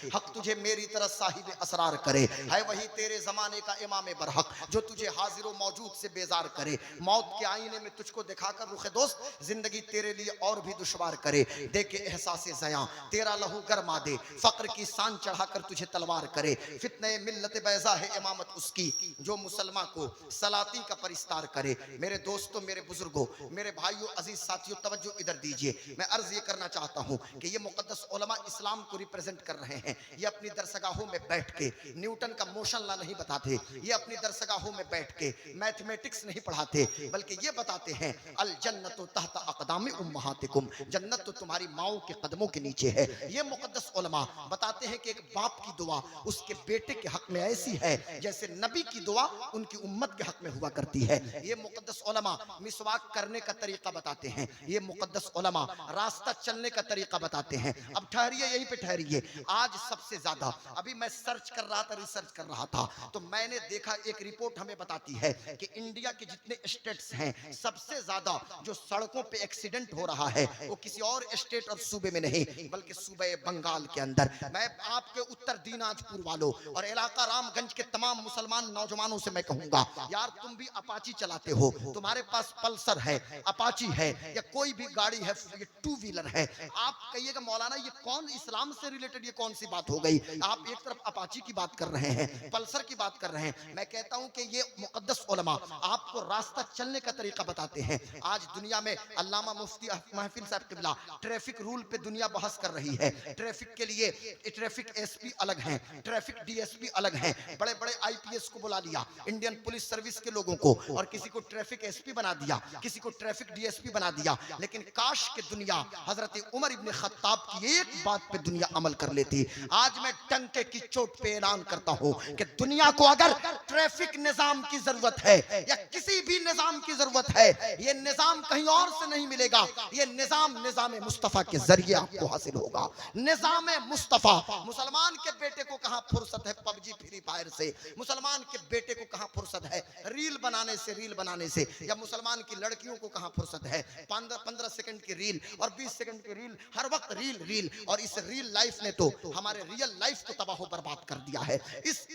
हक तुझे मेरी तरह साहिब असरार करे, है वही तेरे जमाने का इमाम बरहक जो तुझे हाजिर मौजूद से बेजार करे। मौत के आईने में तुझको दिखाकर रुख दोस्त जिंदगी तेरे लिए और भी दुश्वार करे। देखे एहसास ज़या तेरा लहू गरमा दे, फक्र की शान चढ़ाकर तुझे तलवार करे। फितने मिल्लत बैजा है इमामत उसकी जो मुसलमान को सलाती का परिस्तार करे। मेरे दोस्तों, मेरे बुजुर्गों, मेरे भाइयों, अजीज साथियों, तवज्जो इधर दीजिए। मैं अर्ज ये करना चाहता हूँ कि ये मुकद्दस उलमा इस्लाम को रिप्रेजेंट कर रहे हैं। ये अपनी दरसगाहों में बैठ के न्यूटन का मोशन ला नहीं बताते, ये अपनी दरसगाहों में बैठ के मैथमेटिक्स नहीं पढ़ाते, बल्कि ये बताते हैं अल जन्नतु तहत अक़दामी उम्महातिकुम, जन्नत तो तुम्हारी माओ के कदमों के नीचे है। ये मुकद्दस उलमा बताते हैं कि एक बाप की दुआ उसके बेटे के हक में ऐसी है जैसे नबी की दुआ उनकी उम्मत के हक में हुआ करती है। ये मुकद्दस उलमा मिसवाक करने का तरीका बताते हैं। ये मुकद्दस उलमा रास्ता चलने का तरीका बताते हैं। अब ठहरिए, यहीं पे ठहरिए। आज सबसे ज्यादा, अभी मैं सर्च कर रहा था, रिसर्च कर रहा था, तो मैंने देखा एक रिपोर्ट हमें बताती है कि इंडिया के जितने स्टेट्स हैं सबसे ज्यादा जो सड़कों पे एक्सीडेंट हो रहा है वो किसी और स्टेट और सूबे में नहीं बल्कि सूबे बंगाल के अंदर। मैं आपके उत्तर दिनाजपुर वालों और इलाका रामगंज के तमाम मुसलमान नौजवानों से मैं कहूंगा, यार तुम भी अपाची चलाते हो, तुम्हारे पास पल्सर है, अपाची है या कोई भी गाड़ी है, ये टू व्हीलर है, आप कहिएगा मौलाना ये कौन इस्लाम से रिलेटेड ये कौन सी बात हो गई? आप एक तरफ अपाची की बात कर रहे हैं, पल्सर की बात कर रहे हैं। मैं कहता हूं कि ये मुकद्दस उलमा आपको रास्ता चलने का तरीका बताते हैं। आज दुनिया में अल्लामा मुफ्ती महफिल साहब किबला ट्रैफिक रूल पे दुनिया बहस कर रही है। ट्रैफिक के लिए ट्रैफिक एसपी अलग हैं, ट्रैफिक डीएसपी अलग हैं, बड़े बड़े आईपीएस को बुला लिया, इंडियन पुलिस सर्विस के लोगों को, और किसी को ट्रैफिक एसपी बना दिया, किसी को ट्रैफिक डीएसपी बना दिया। लेकिन काश के दुनिया हजरत उमर इब्ने खत्ताब की एक बात पे दुनिया अमल कर लेती। आज मैं टंके की चोट पे ऐलान करता हूं कि दुनिया को अगर ट्रैफिक निजाम की जरूरत है या किसी भी निजाम की जरूरत है, ये निजाम कहीं और से नहीं मिलेगा, ये निजाम निजाम मुस्तफा के जरिए आपको हासिल होगा। निजाम मुस्तफा, मुसलमान के बेटे को कहां फुर्सत है पबजी फ्री फायर से, मुसलमान के बेटे को कहां फुर्सत है रील बनाने से, या मुसलमान की लड़कियों को कहां फुर्सत है 15 सेकंड की रील और 20 सेकंड की रील, हर वक्त रील। और इस रील लाइफ ने तो हमारे रियल लाइफ को तबाह बर्बाद कर दिया है। इस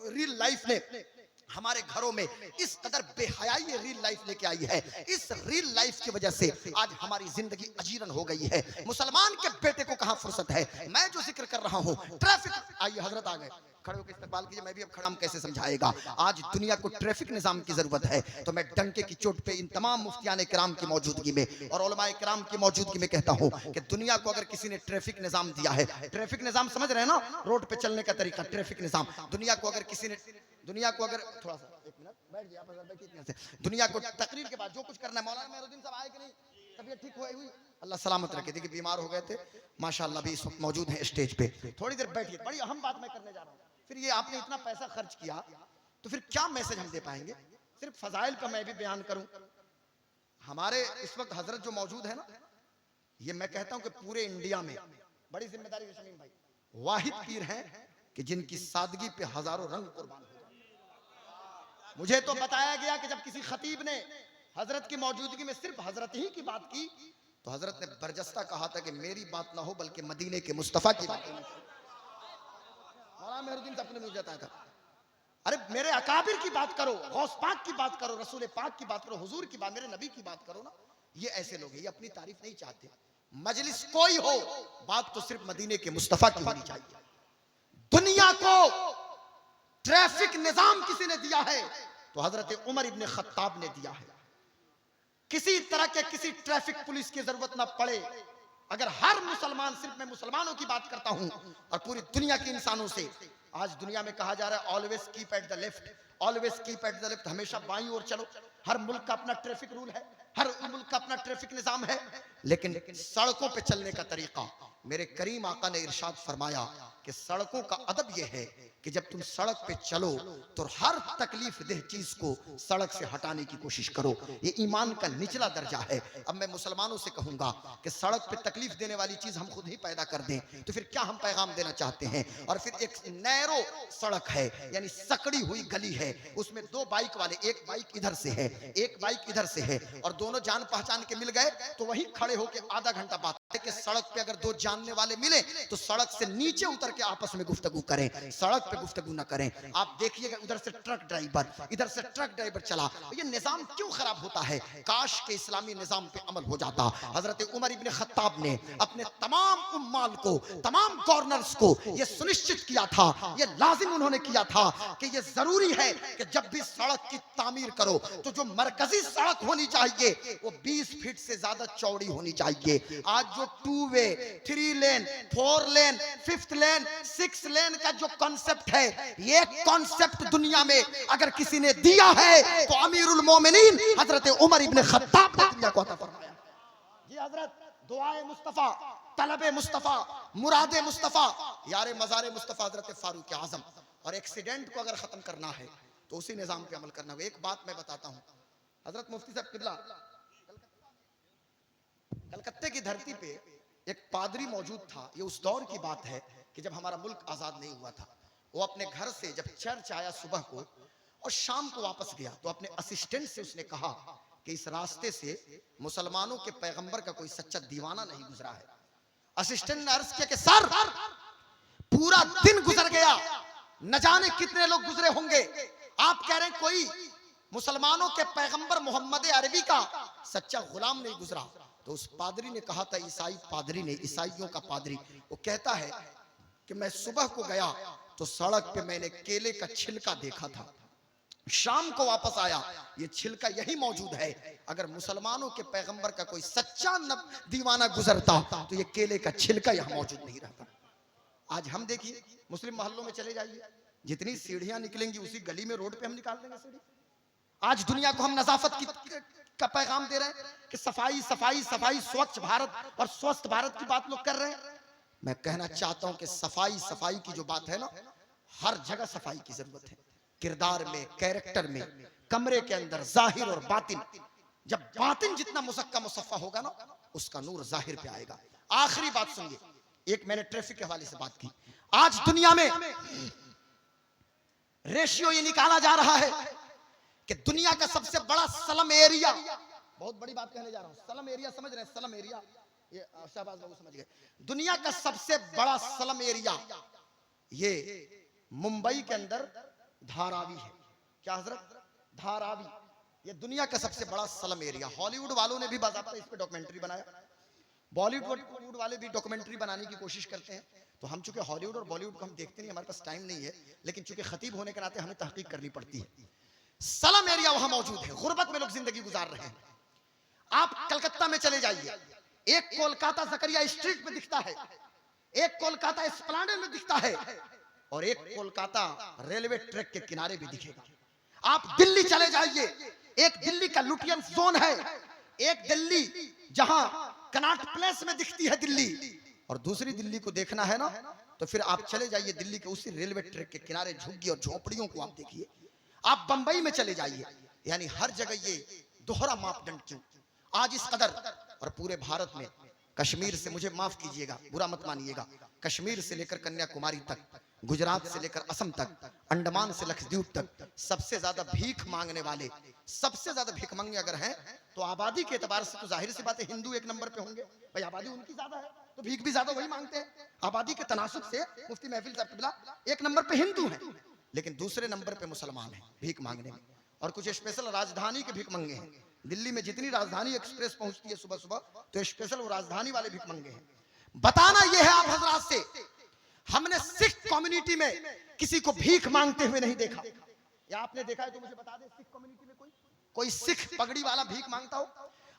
रील लाइफ ने हमारे घरों में इस कदर बेहयाई ये रील लाइफ लेके आई है। इस रील लाइफ की वजह से आज हमारी जिंदगी अजीरन हो गई है। मुसलमान के बेटे को कहां फुर्सत है? मैं जो जिक्र कर रहा हूं ट्रैफिक, आइए हजरत आ गए, खड़े होकर इस्तेमाल कीजिए, मैं भी अब खड़ा, कैसे समझाएगा। आज दुनिया को ट्रैफिक निजाम की जरूरत है, तो मैं डंके की चोट पे इन तमाम मुफ्तियान किराम की मौजूदगी में और उलमाए किराम की मौजूदगी में कहता हूं कि दुनिया को अगर किसी ने ट्रैफिक निजाम दिया है, ट्रैफिक निजाम समझ रहे हैं ना, रोड पे चलने का तरीका, ट्रैफिक निजाम, दुनिया को अगर किसी ने, दुनिया को अगर, थोड़ा सा एक मिनट बैठ गया, दुनिया को तकरीर के बाद जो कुछ करना है, मौलाना मेहरुद्दीन साहब आए कि नहीं, तबीयत ठीक हुई? अल्लाह सलामत रखे। देखिए बीमार हो गए थे, माशाअल्लाह भी इस वक्त मौजूद हैं स्टेज पे। थोड़ी देर बैठिए, बड़ी अहम बात मैं करने जा रहा हूँ। फिर ये आपने इतना पैसा खर्च किया तो फिर क्या मैसेज हम दे पाएंगे? सिर्फ फजाइल का मैं भी बयान करूं। हमारे इस वक्त हजरत जो मौजूद है ना, ये मैं कहता हूं कि पूरे इंडिया में बड़ी जिम्मेदारी है शमीम भाई, वाहिद पीर हैं कि जिनकी सादगी पे हजारों रंग कुर्बान हो जाते। मुझे तो बताया गया कि जब किसी खतीब ने हजरत की मौजूदगी में सिर्फ हजरत ही की बात की तो हजरत ने बरजस्ता कहा था कि मेरी बात ना हो बल्कि मदीने के मुस्तफा की बात होनी चाहिए। मौलाना मेहरुद्दीन साहब ने मुझे बताया था, अरे मेरे अकाबिर की बात करो, गौस पाक की बात करो, रसूल पाक की बात करो, हुजूर की बात, मेरे नबी की बात करो ना। ये ऐसे लोग हैं, ये अपनी तारीफ नहीं चाहते। मजलिस कोई हो, बात तो सिर्फ मदीने के मुस्तफा की होनी चाहिए। दुनिया को ट्रैफिक निजाम किसी ने दिया है तो हजरत उमर इब्ने खत्ताब ने दिया है। किसी तरह के किसी ट्रैफिक पुलिस की जरूरत ना पड़े। अगर हर मुसलमान, सिर्फ मैं मुसलमानों की बात करता हूं और पूरी दुनिया के इंसानों से, आज दुनिया में कहा जा रहा है always keep at the left, always keep at the left, हमेशा बाईं ओर चलो। हर मुल्क का अपना ट्रैफिक रूल है, हर मुल्क का अपना ट्रैफिक निजाम है, लेकिन सड़कों पे चलने का तरीका, मेरे करीम आका ने इरशाद फरमाया कि सड़कों का अदब यह है कि जब तुम सड़क पे चलो तो हर तकलीफ देह चीज को सड़क से हटाने की कोशिश करो। ये ईमान का निचला दर्जा है। अब मैं मुसलमानों से कहूंगा कि सड़क पे तकलीफ देने वाली चीज हम खुद ही पैदा कर दें तो फिर क्या हम पैगाम देना चाहते हैं? और फिर एक नैरो सड़क है, यानी सकड़ी हुई गली है, उसमें दो बाइक वाले, एक बाइक इधर से है, एक बाइक इधर से है, और दोनों जान पहचान के मिल गए तो वहीं खड़े होकर आधा घंटा बात कि सड़क पे अगर दो जानने वाले मिले तो सड़क से नीचे उतर के आपस में गुफ्तगू करें, सड़क पे गुफ्तगू ना करें। आप देखिएगा उधर से ट्रक ड्राइवर, इधर से ट्रक ड्राइवर चला, ये निजाम क्यों खराब होता है? काश के इस्लामी निजाम पे अमल हो जाता। हजरत उमर इब्ने खत्ताब ने अपने तमाम उम्माल को, तमाम गवर्नर्स को ये सुनिश्चित किया था, ये लाजिम उन्होंने किया था कि ये जरूरी है कि जब भी सड़क की तामीर करो तो जो मरकजी सड़क होनी चाहिए वो 20 फीट से ज्यादा चौड़ी होनी चाहिए। आज जो 2 वे, 3 लेन, 4 लेन, 5th लेन, 6 लेन का जो कॉन्सेप्ट है, ये कॉन्सेप्ट दुनिया में अगर किसी ने दिया है तो अमीरुल मोमिनीन हजरत उमर इब्ने खत्ताब ने दुनिया को अता फरमाया। जी हजरत, दुआए मुस्तफा, तलबे मुस्तफा, मुरादे मुस्तफा, यारे मज़ारे मुस्तफा हजरत फारूक आजम। और एक्सीडेंट को अगर खत्म करना है तो उसी निजाम पे अमल करना है। एक बात मैं बताता हूं, हजरत मुफ्ती साहब किबला, कलकत्ते की धरती पे एक पादरी मौजूद था। ये उस दौर की बात है कि जब हमारा मुल्क आजाद नहीं हुआ था। वो अपने घर से जब चर्च आया सुबह को और शाम को वापस गया तो अपने असिस्टेंट से उसने कहा कि इस रास्ते से मुसलमानों के पैगंबर का कोई सच्चा दीवाना नहीं गुजरा है। असिस्टेंट ने अर्ज किया कि सर, पूरा दिन गुजर गया, न जाने कितने लोग गुजरे होंगे, आप कह रहे हैं कोई मुसलमानों के पैगंबर मोहम्मद अरबी का सच्चा गुलाम नहीं गुजरा। तो उस पादरी ने कहा था, ईसाई पादरी ने, ईसाइयों का पादरी, वो कहता है कि मैं सुबह को गया तो सड़क पे मैंने केले का छिलका देखा था, शाम को वापस आया ये छिलका यही मौजूद है। अगर मुसलमानों के पैगंबर का कोई सच्चा दीवाना गुजरता तो ये केले का छिलका यहाँ मौजूद नहीं रहता। आज हम देखिए, मुस्लिम मोहल्लों में चले जाइए, जितनी सीढ़ियां निकलेंगी उसी गली में, रोड पे हम निकाल देंगे सीढ़ी। आज दुनिया को हम नजाफत का पैगाम दे रहे हैं कि सफाई सफाई सफाई, स्वच्छ भारत और स्वस्थ भारत की बात लोग कर रहे हैं। मैं कहना चाहता हूं कि सफाई सफाई की जो बात है ना, हर जगह सफाई की जरूरत है। किरदार में, कैरेक्टर में, कमरे के अंदर, जाहिर और बातिन। जब बातिन जितना मुसक्का मुसफ़ा होगा ना, उसका नूर जाहिर पे आएगा। आखिरी बात सुनिए, एक मैंने ट्रैफिक के हवाले से बात की। आज दुनिया में रेशियो ये निकाला जा रहा है कि दुनिया का सबसे बड़ा स्लम एरिया, बहुत बड़ी बात कहने जा रहा हूं, स्लम एरिया समझ रहे हैं? स्लम एरिया, ये शाहबाज बाबू समझ गए। दुनिया का सबसे बड़ा स्लम एरिया ये मुंबई के अंदर धारावी है। क्या हजरत? धारावी, ये दुनिया का सबसे बड़ा स्लम एरिया। हॉलीवुड वालों ने भी बाकायदा इस पे डॉक्यूमेंट्री बनाया, बॉलीवुड वाले भी डॉक्यूमेंट्री बनाने की कोशिश करते हैं। तो हम चूंकि हॉलीवुड और बॉलीवुड को हम देखते नहीं, हमारे पास टाइम नहीं है, लेकिन चूंकि खतीब होने के नाते हमें तहकीक करनी पड़ती है। स्लम एरिया वहां मौजूद है, गुर्बत में लोग जिंदगी गुजार रहे हैं। आप कलकत्ता में चले जाइए, एक कोलकाता जकरिया स्ट्रीट में दिखता है, एक कोलकाता एस्प्लैनेड में दिखता है, और एक कोलकाता रेलवे ट्रैक के किनारे भी दिखेगा। आप दिल्ली चले जाइए, एक दिल्ली का लुटियन जोन है, एक दिल्ली जहां कनॉट प्लेस में दिखती है दिल्ली, और दूसरी दिल्ली को देखना है ना तो फिर आप चले जाइए दिल्ली के उसी रेलवे ट्रैक के किनारे झुग्गी और झोपड़ियों को आप देखिए। आप बंबई में चले जाइए, यानी हर जगह ये दोहरा मापदंड क्यों? आज इस कदर, और पूरे भारत में कश्मीर से, मुझे माफ कीजिएगा, बुरा मत मानिएगा, कश्मीर से लेकर कन्याकुमारी तक, गुजरात से लेकर असम तक, अंडमान से लक्षद्वीप तक, सबसे ज्यादा भीख मांगने वाले, सबसे ज्यादा भीख मांगे अगर हैं तो आबादी के एतबार से तो जाहिर सी बात है हिंदू एक नंबर पे होंगे। भाई आबादी उनकी ज्यादा है तो भीख भी ज्यादा वही मांगते हैं। आबादी के तनासुब से मुफ्ती महफिल साहब किबला एक नंबर पे हिंदू हैं, लेकिन दूसरे नंबर पे मुसलमान हैं भीख मांगने में। और कुछ स्पेशल राजधानी के भीख मंगे हैं। दिल्ली में जितनी राजधानी एक्सप्रेस पहुंचती है सुबह सुबह, तो स्पेशल वो राजधानी वाले भीख मंगे हैं। बताना यह है आप हजरात से, हमने सिख कम्युनिटी में किसी को भीख मांगते हुए नहीं देखा। या आपने देखा है तो मुझे बता दे, सिख कम्युनिटी में कोई सिख पगड़ी वाला भीख मांगता हो?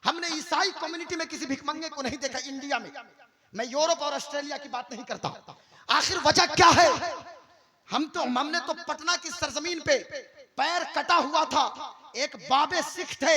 हमने ईसाई कम्युनिटी में किसी भीख मंगे को नहीं देखा इंडिया में। मैं यूरोप और ऑस्ट्रेलिया की बात नहीं करता। आखिर वजह क्या है? हमने तो पटना की सरजमीन पे पैर कटा हुआ था, एक बाबे सिख थे,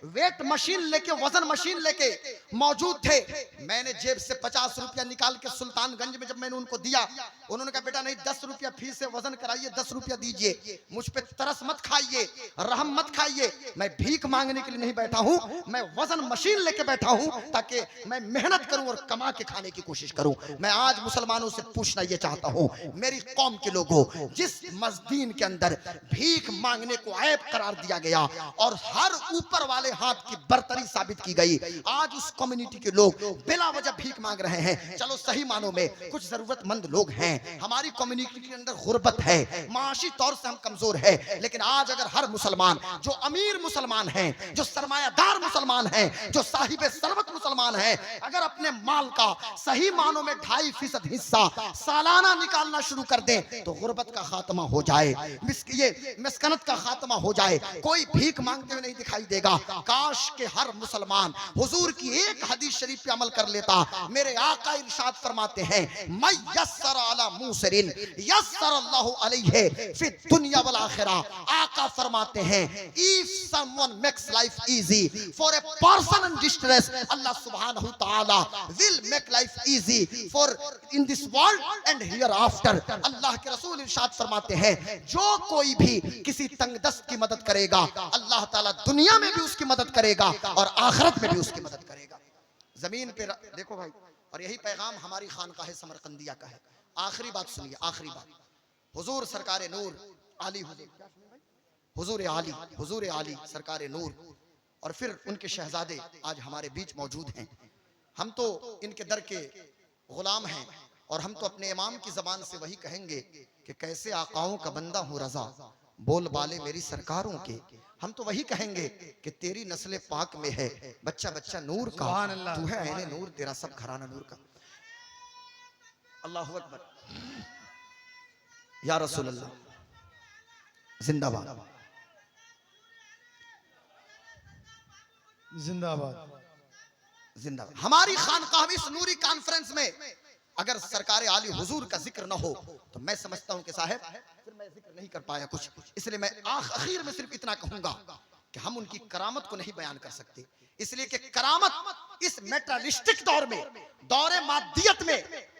वेट मशीन लेके, वजन मशीन लेके मौजूद थे। मैंने जेब से 50 रुपया निकाल के सुल्तानगंज में जब मैंने उनको दिया, उन्होंने कहा बेटा नहीं, 10 रुपया फीस से वजन कराइए, 10 रुपया दीजिए, मुझ पे तरस मत खाइए, रहम मत खाइए। मैं भीख मांगने के लिए नहीं बैठा हूं, मैं वजन मशीन लेके बैठा हूं ताकि मैं मेहनत करूं और कमा के खाने की कोशिश करूं। मैं आज मुसलमानों से पूछना यह चाहता हूं, मेरी कौम के लोगों, जिस मस्जिद के अंदर भीख मांगने को ऐब करार दिया गया, गया और हर ऊपर वाले हाथ की बर्तरी साबित की गई। आज उस कम्युनिटी के लोग बिला वजह भीख मांग रहे हैं। चलो सही मानों में कुछ जरूरतमंद लोग हैं, हमारी कम्युनिटी के अंदर गुर्बत है, माशी तौर से हम कमजोर है, लेकिन आज अगर हर मुसलमान जो अमीर मुसलमान हैं, जो सरमायादार मुसलमान हैं, जो साहिब सरवत मुसलमान हैं, अगर अपने माल का सही मानों में 2.5% हिस्सा सालाना निकालना शुरू कर दें तो गुर्बत का खात्मा हो जाए, ये मिस्कनत का खात्मा हो जाए, कोई भीख मांगते हुए नहीं दिखाई देगा। काश के हर मुसलमान हुजूर की एक हदीस शरीफ पे अमल कर लेता। मेरे आका इरशाद फरमाते हैं, मैं यस्सर अला मुसरिन यस्सर अल्लाहु अलैहि फी दुनिया वल आखिरा। आका फरमाते हैं, if someone makes life easy for a person in distress, अल्लाह सुब्हानहू तआला will make life easy for in this world and hereafter. अल्लाह के रसूल इरशाद फरमाते हैं, जो कोई भी किसी तंगदस्त की मदद करेगा अल्लाह ताला दुनिया में भी उसकी मदद करेगा और आखिरत में भी उसकी मदद करेगा। जमीन पे देखो भाई, और यही पैगाम हमारी खानकाह समरकंदिया का है। आखिरी बात सुनिए, आखिरी बात, हुजूर सरकार नूर आली हुजूर आली सरकार नूर और फिर उनके शहजादे आज हमारे बीच मौजूद हैं। हम तो इनके दर के गुलाम हैं और हम तो अपने इमाम की जबान से वही कहेंगे कि कैसे आकाओं का बंदा हूँ रजा, बोल बाले मेरी सरकारों के। हम तो वही कहेंगे कि तेरी नस्ल पाक में है बच्चा बच्चा नूर का, तू है ऐने नूर, तेरा सब घराना नूर का। अल्लाहु अकबर, या रसूल अल्लाह, जिंदाबाद जिंदाबाद जिंदाबाद। हमारी खानकाह में इस नूरी कॉन्फ्रेंस में अगर सरकार आली हुजूर का जिक्र न हो तो मैं समझता हूं कि साहब फिर मैं जिक्र नहीं कर पाया कुछ। इसलिए मैं आखिर में सिर्फ इतना कहूंगा कि हम उनकी करामत को नहीं बयान कर सकते, इसलिए कि करामत इस मेटेरियलिस्टिक दौर में, दौरे मादियत में,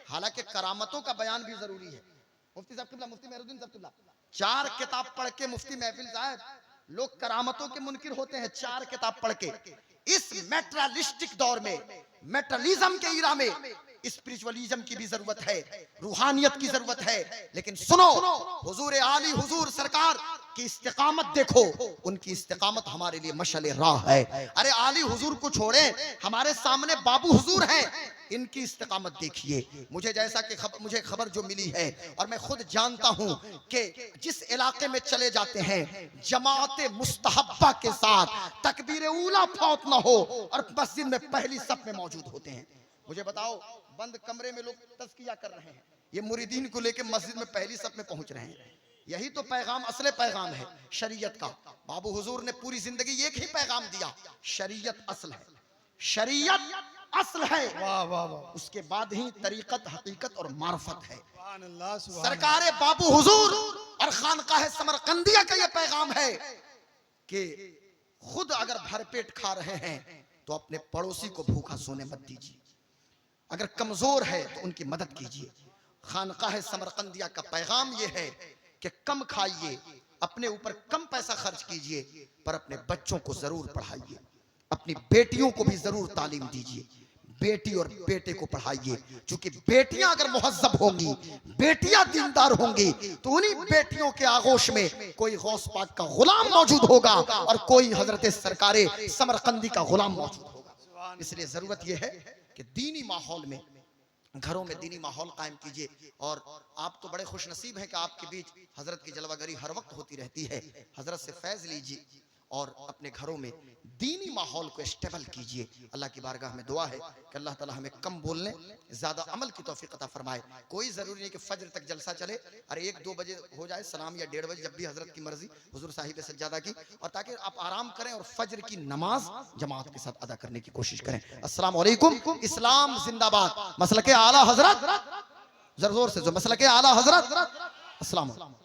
हालांकि करामतों का बयान भी जरूरी है। मुफ्ती साहब किबला, मुफ्ती मेहरुद्दीन साहब किबला 4 किताब पढ़ के मुफ्ती महफिल साहब, लोग करामतों के मुनकिर होते हैं 4 किताब पढ़ के। इस मेटेरियलिस्टिक दौर में, मेटलिज्म के इरा में स्पिरिचुअलिज्म की भी जरूरत है, रूहानियत की जरूरत है। लेकिन सुनो, हुजूर आली हुजूर सरकार की इस्तिकामत देखो, उनकी इस्तिकामत हमारे लिए मशअल राह है। अरे आली हुजूर को छोड़े, हमारे सामने बाबू हुजूर हैं, इनकी इस्तिकामत देखिए। मुझे जैसा कि मुझे खबर जो मिली है और मैं खुद जानता हूं कि जिस इलाके में चले जाते हैं जमात मुस्तहब्बा के साथ तकबीर ऊला फौत ना हो और मस्जिद में पहली सफ में मौजूद होते हैं। मुझे बताओ, बंद कमरे में लोग तज़किया कर रहे हैं, ये मुरीदीन को लेकर मस्जिद में पहली सफ में पहुंच रहे हैं। यही तो पैगाम, असले पैगाम है शरीयत का। बाबू हुजूर ने पूरी जिंदगी एक ही पैगाम दिया, शरीयत असल है, शरीयत असल है, वाह वाह वाह, उसके बाद ही तरीकत, हकीकत और मार्फत है। सुभान अल्लाह, सुभान सरकारे बाबू हुजूर और खानकाह समरकंदिया का यह पैगाम है कि खुद अगर भरपेट खा रहे हैं तो अपने पड़ोसी को भूखा सोने मत दीजिए, अगर कमजोर है तो उनकी मदद कीजिए। खानकाह समरकंदिया का पैगाम यह है कि कम खाइए, अपने ऊपर कम पैसा खर्च कीजिए, पर अपने बच्चों को जरूर पढ़ाइए, अपनी बेटियों को भी जरूर तालीम दीजिए। बेटी और बेटे को पढ़ाइए, क्योंकि बेटियां अगर मुहज्जब होंगी, बेटियां दीनदार होंगी, तो उन्हीं बेटियों के आगोश में कोई गौस पाक का गुलाम मौजूद होगा और कोई हजरत सरकारे समरकंदी का गुलाम मौजूद होगा। इसलिए जरूरत यह है कि दीनी माहौल में, घरों में दीनी माहौल कायम कीजिए। और आप तो बड़े खुश नसीब हैं कि आपके बीच हजरत की जलवागरी हर वक्त होती रहती है। हजरत से फैज लीजिए और अपने घरों में दीनी माहौल को स्टेबल कीजिए। अल्लाह की बारगाह में दुआ है कि अल्लाह ताला हमें कम बोलने, ज्यादा अमल की तौफीक अता फरमाए। कोई जरूरी नहीं कि फजर तक जलसा चले, अरे 1-2 बजे हो जाए सलाम, या 1:30 बजे, जब भी हजरत की मर्जी, हुजूर साहिब सज्जादा की, और ताकि आप आराम करें और फजर की नमाज जमात के साथ अदा करने की कोशिश करें। अस्सलाम वालेकुम। इस्लाम जिंदाबाद, मसलके आला हजरत, जोर से जो मसलके आला हजरत। अस्सलाम वालेकुम।